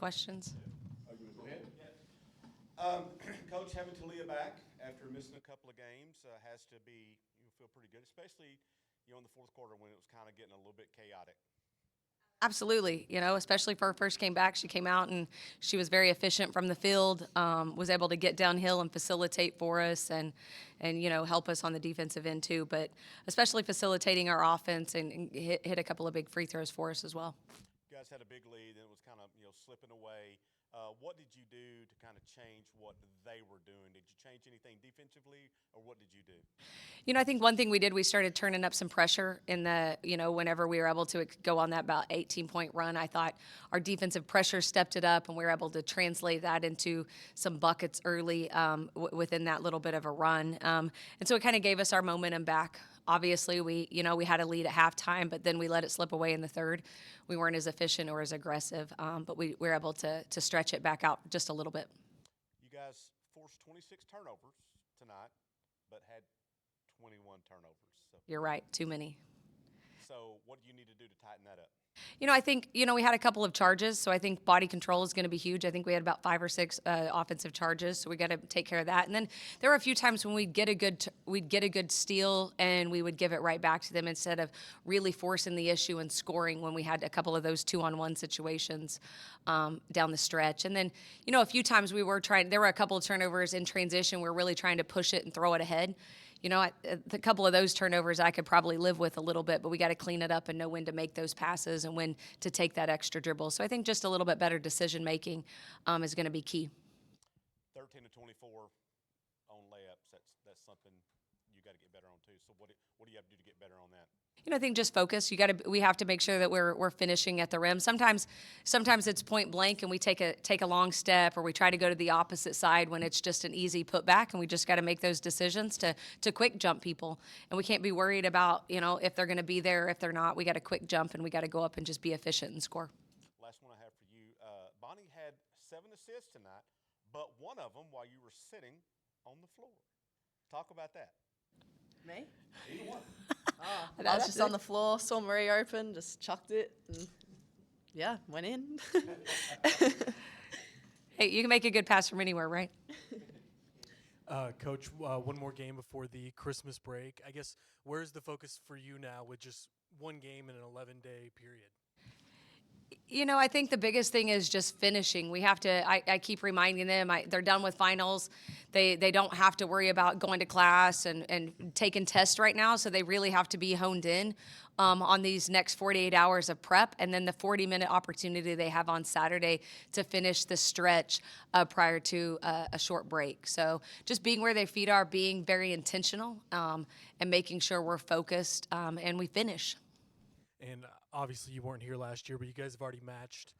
questions. Go ahead. Coach, having Taleyah back after missing a couple of games has to be, you feel pretty good, especially in the fourth quarter when it was kind of getting a little bit chaotic. Absolutely, especially for her first game back, she came out and she was very efficient from the field, was able to get downhill and facilitate for us and help us on the defensive end too, but especially facilitating our offense and hit a couple of big free throws for us as well. You guys had a big lead and it was kind of slipping away. What did you do to kind of change what they were doing? Did you change anything defensively, or what did you do? I think one thing we did, we started turning up some pressure in the, whenever we were able to go on that about 18-point run. I thought our defensive pressure stepped it up, and we were able to translate that into some buckets early within that little bit of a run. And so it kind of gave us our momentum back. Obviously, we had a lead at halftime, but then we let it slip away in the third. We weren't as efficient or as aggressive, but we were able to stretch it back out just a little bit. You guys forced 26 turnovers tonight, but had 21 turnovers. So. You're right, too many. So what do you need to do to tighten that up? I think, we had a couple of charges, so I think body control is going to be huge. I think we had about 5 or 6 offensive charges, so we got to take care of that. And then there were a few times when we'd get a good steal and we would give it right back to them instead of really forcing the issue and scoring when we had a couple of those 2-on-1 situations down the stretch. And then, a few times there were a couple of turnovers in transition. We were really trying to push it and throw it ahead. A couple of those turnovers I could probably live with a little bit, but we got to clean it up and know when to make those passes and when to take that extra dribble. So I think just a little bit better decision making is going to be key. 13 to 24 on layups. That's something you got to get better on too. So what do you have to do to get better on that? I think just focus. We have to make sure that we're finishing at the rim. Sometimes it's point blank and we take a long step, or we try to go to the opposite side when it's just an easy putback, and we just got to make those decisions to quick jump people. And we can't be worried about if they're going to be there, if they're not. We got to quick jump and we got to go up and just be efficient and score. Last one I have for you. Bonnie had 7 assists tonight, but one of them while you were sitting on the floor. Talk about that. Me? Either one. I was just on the floor, saw Marie open, just chucked it, and went in. Hey, you can make a good pass from anywhere, right? Coach, one more game before the Christmas break. I guess where's the focus for you now with just one game in an 11-day period? I think the biggest thing is just finishing. We have to, I keep reminding them, they're done with finals. They don't have to worry about going to class and taking tests right now, so they really have to be honed in on these next 48 hours of prep, and then the 40-minute opportunity they have on Saturday to finish the stretch prior to a short break. So just being where their feet are, being very intentional, and making sure we're focused and we finish. And obviously you weren't here last year, but you guys have already matched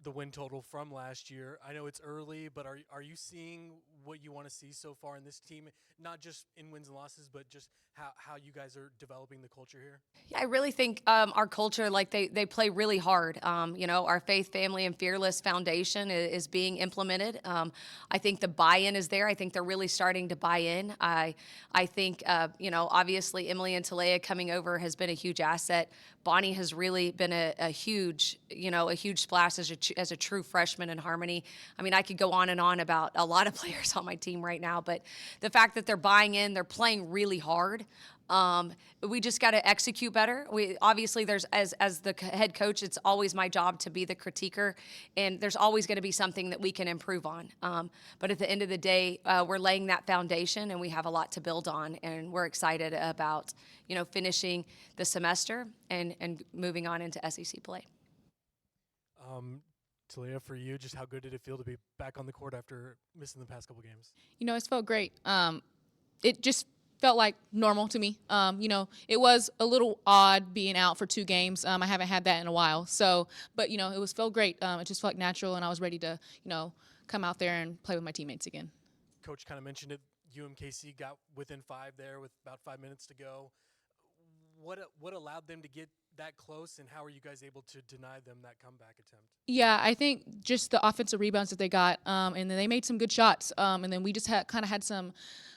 the win total from last year. I know it's early, but are you seeing what you want to see so far in this team, not just in wins and losses, but just how you guys are developing the culture here? Yeah, I really think our culture, they play really hard. Our faith, family, and fearless foundation is being implemented. I think the buy-in is there. I think they're really starting to buy in. I think, obviously Emily and Taleyah coming over has been a huge asset. Bonnie has really been a huge splash as a true freshman in Harmony. I mean, I could go on and on about a lot of players on my team right now, but the fact that they're buying in, they're playing really hard. We just got to execute better. We obviously as the head coach, it's always my job to be the critiquer, and there's always going to be something that we can improve on. But at the end of the day, we're laying that foundation, and we have a lot to build on, and we're excited about finishing the semester and moving on into SEC play. Taleyah, for you, just how good did it feel to be back on the court after missing the past couple games? It's felt great. It just felt like normal to me. It was a little odd being out for 2 games. I haven't had that in a while. So, but it felt great. It just felt natural, and I was ready to, come out there and play with my teammates again. Coach kind of mentioned it. UMKC got within 5 there with about 5 minutes to go. What allowed them to get that close, and how are you guys able to deny them that comeback attempt? Yeah, I think just the offensive rebounds that they got, and then they made some good shots, and then we just kind of had some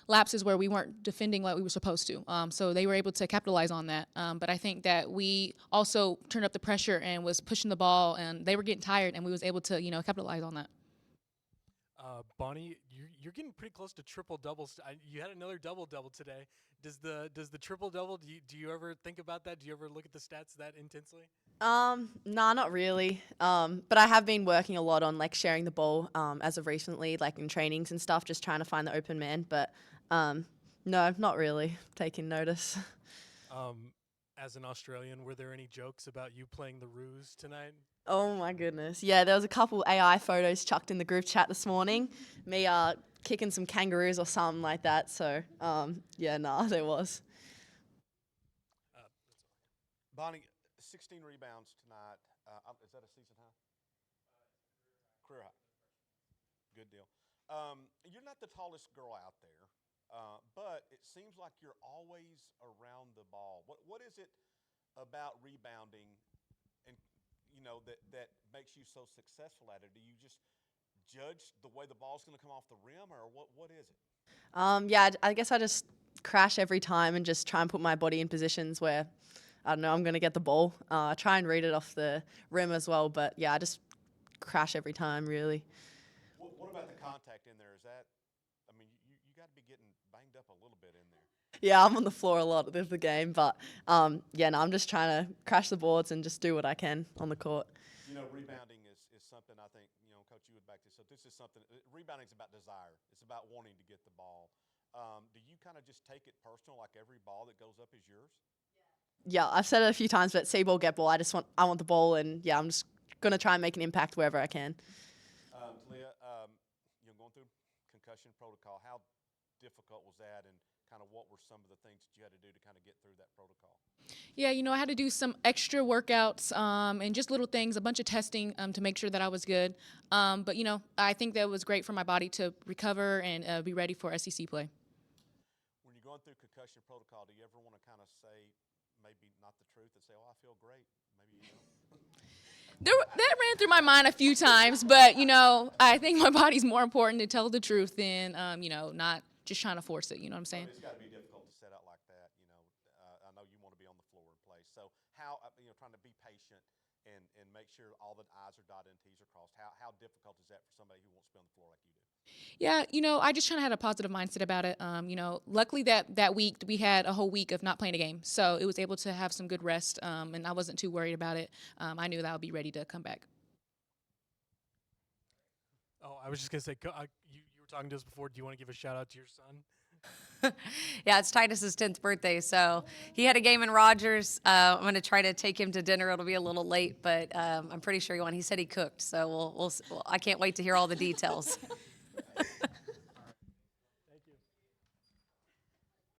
lapses where we weren't defending like we were supposed to. So they were able to capitalize on that. But I think that we also turned up the pressure and was pushing the ball, and they were getting tired, and we was able to capitalize on that. Bonnie, you're getting pretty close to triple doubles. You had another double today. Does the triple double? Do you ever think about that? Do you ever look at the stats that intensely? Nah, not really. But I have been working a lot on like sharing the ball as of recently, like in trainings and stuff, just trying to find the open man. But no, not really taking notice. As an Australian, were there any jokes about you playing the ruse tonight? Oh my goodness. Yeah, there was a couple AI photos chucked in the group chat this morning. Me kicking some kangaroos or something like that. So yeah, nah, there was. Bonnie, 16 rebounds tonight. Is that a season high? Career high. Good deal. You're not the tallest girl out there, but it seems like you're always around the ball. What is it about rebounding, and that makes you so successful at it? Do you just judge the way the ball's going to come off the rim, or what is it? Yeah, I guess I just crash every time and just try and put my body in positions where, I don't know, I'm going to get the ball. I try and read it off the rim as well, but yeah, I just crash every time, really. What about the contact in there? Is that, I mean, you got to be getting banged up a little bit in there. Yeah, I'm on the floor a lot of the game, but yeah, no, I'm just trying to crash the boards and just do what I can on the court. Rebounding is something I think, Coach, you would back this up. This is something, rebounding is about desire. It's about wanting to get the ball. Do you kind of just take it personal, like every ball that goes up is yours? Yeah, I've said it a few times, but see ball, get ball. I want the ball, and yeah, I'm just going to try and make an impact wherever I can. Taleyah, going through concussion protocol, how difficult was that, and kind of what were some of the things that you had to do to kind of get through that protocol? Yeah, I had to do some extra workouts and just little things, a bunch of testing to make sure that I was good. But, I think that was great for my body to recover and be ready for SEC play. When you're going through concussion protocol, do you ever want to kind of say maybe not the truth and say, oh, I feel great? Maybe you don't. That ran through my mind a few times, but, I think my body's more important to tell the truth than, not just trying to force it. You know what I'm saying? It's got to be difficult to set out like that. I know you want to be on the floor and play. So how, trying to be patient and make sure all the I's are dotted and T's are crossed, how difficult is that for somebody who wants to be on the floor like you do? Yeah, I just kind of had a positive mindset about it. Luckily that week we had a whole week of not playing a game, so it was able to have some good rest, and I wasn't too worried about it. I knew that I would be ready to come back. Oh, I was just going to say, you were talking to us before. Do you want to give a shout-out to your son? Yeah, it's Titus's 10th birthday, so he had a game in Rogers. I'm going to try to take him to dinner. It'll be a little late, but I'm pretty sure he won. He said he cooked, so I can't wait to hear all the details.